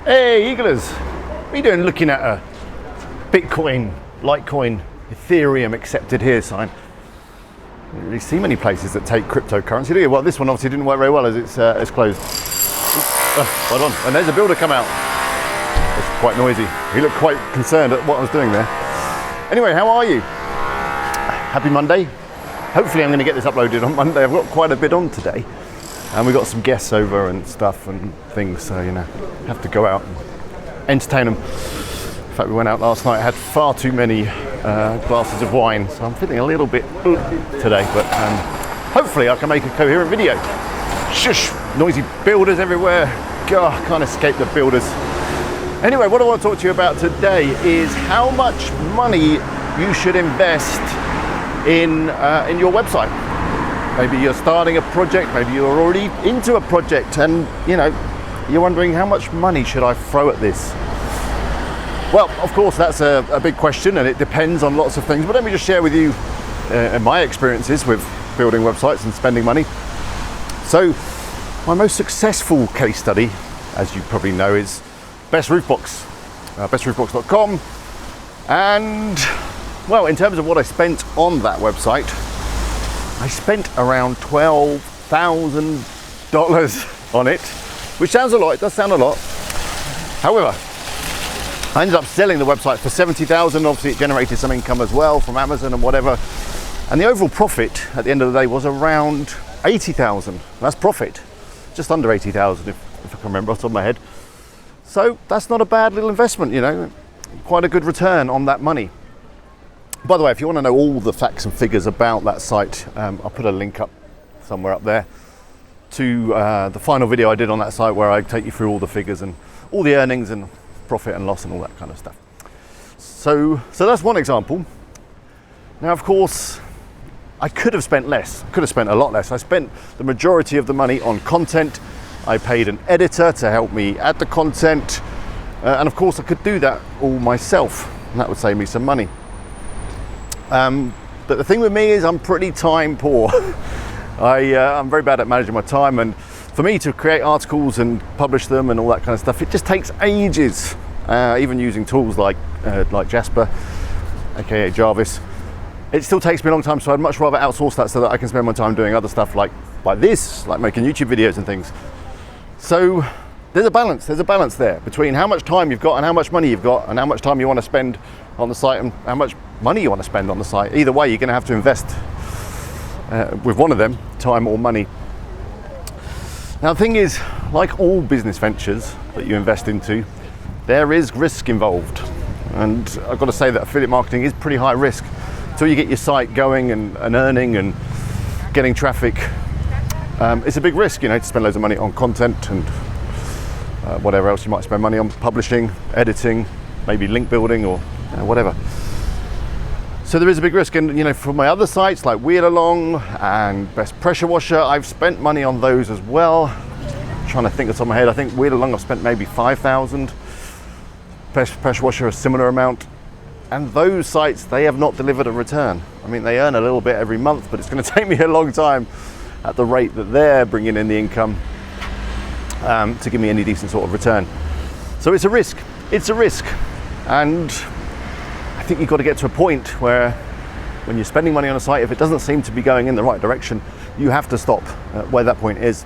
Hey Eaglers, what are you doing looking at a Bitcoin, Litecoin, Ethereum accepted here sign? You don't really see many places that take cryptocurrency, do you? Well, this one obviously didn't work very well as it's closed. Hold on, and there's a builder come out. It's quite noisy. He looked quite concerned at what I was doing there. Anyway, how are you? Happy Monday. Hopefully I'm going to get this uploaded on Monday. I've got quite a bit on today. And we've got some guests over and stuff and things, so you know, have to go out and entertain them. In fact, we went out last night, had far too many glasses of wine, so I'm feeling a little bit today, but hopefully I can make a coherent video. Shush, noisy builders everywhere. God, I can't escape the builders. Anyway, what I want to talk to you about today is how much money you should invest in your website. Maybe you're starting a project, maybe you're already into a project and you're wondering how much money should I throw at this? Well, of course that's a big question and it depends on lots of things, but let me just share with you my experiences with building websites and spending money. So my most successful case study, as you probably know, is Best Roof Box, bestroofbox.com. And well, in terms of what I spent on that website, I spent around $12,000 on it, which sounds a lot, it does sound a lot. However, I ended up selling the website for $70,000. Obviously it generated some income as well from Amazon and whatever. And the overall profit at the end of the day was around $80,000. That's profit, just under $80,000 if I can remember off the top of my head. So that's not a bad little investment, quite a good return on that money. By the way, if you want to know all the facts and figures about that site, I'll put a link up somewhere up there to the final video I did on that site where I take you through all the figures and all the earnings and profit and loss and all that kind of stuff. So that's one example. Now, of course, I could have spent less. I could have spent a lot less. I spent the majority of the money on content. I paid an editor to help me add the content. And of course, I could do that all myself, and that would save me some money. But the thing with me is I'm pretty time poor. I'm very bad at managing my time, and for me to create articles and publish them and all that kind of stuff, it just takes ages. Even using tools like Jasper, aka Jarvis, it still takes me a long time, so I'd much rather outsource that so that I can spend my time doing other stuff like this, like making YouTube videos and things. So there's a balance there between how much time you've got and how much money you've got and how much time you want to spend on the site and how much money you want to spend on the site. Either way, you're going to have to invest with one of them, time or money. Now the thing is, like all business ventures that you invest into, there is risk involved. And I've got to say that affiliate marketing is pretty high risk. Until you get your site going and earning and getting traffic, it's a big risk, to spend loads of money on content and whatever else you might spend money on, publishing, editing, maybe link building or whatever. So there is a big risk, and for my other sites like Wheel Along and Best Pressure Washer, I've spent money on those as well. I'm trying to think off the top of my head. I think Wheel Along I've spent maybe $5,000. Best Pressure Washer a similar amount, and those sites, they have not delivered a return. I mean, they earn a little bit every month, but it's going to take me a long time at the rate that they're bringing in the income to give me any decent sort of return. So it's a risk. And I think you've got to get to a point where when you're spending money on a site, if it doesn't seem to be going in the right direction, you have to stop. Where that point is,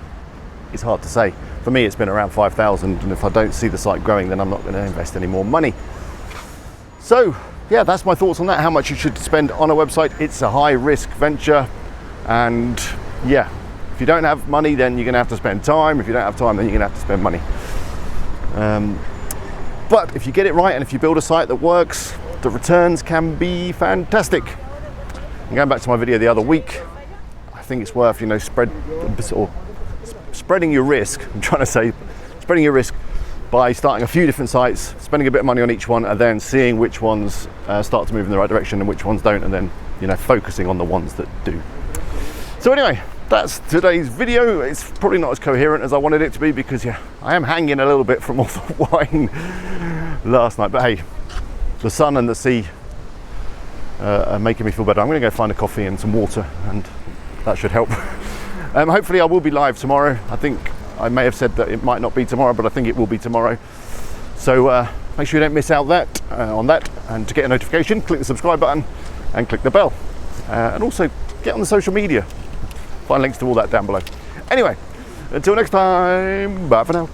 it's hard to say. For me, it's been around 5,000, and if I don't see the site growing, then I'm not going to invest any more money. So yeah, that's my thoughts on that, how much you should spend on a website. It's a high risk venture, and yeah, if you don't have money, then you're going to have to spend time. If you don't have time, then you're going to have to spend money. But if you get it right and if you build a site that works, the returns can be fantastic. And going back to my video the other week, I think it's worth spreading your risk. I'm trying to say spreading your risk by starting a few different sites, spending a bit of money on each one, and then seeing which ones start to move in the right direction and which ones don't, and then focusing on the ones that do. So anyway, that's today's video. It's probably not as coherent as I wanted it to be because I am hanging a little bit from all the wine last night, but hey, the sun and the sea are making me feel better. I'm going to go find a coffee and some water, and that should help. Hopefully I will be live tomorrow. I think I may have said that it might not be tomorrow, but I think it will be tomorrow. So make sure you don't miss out on that. And to get a notification, click the subscribe button and click the bell. And also get on the social media. Find links to all that down below. Anyway, until next time, bye for now.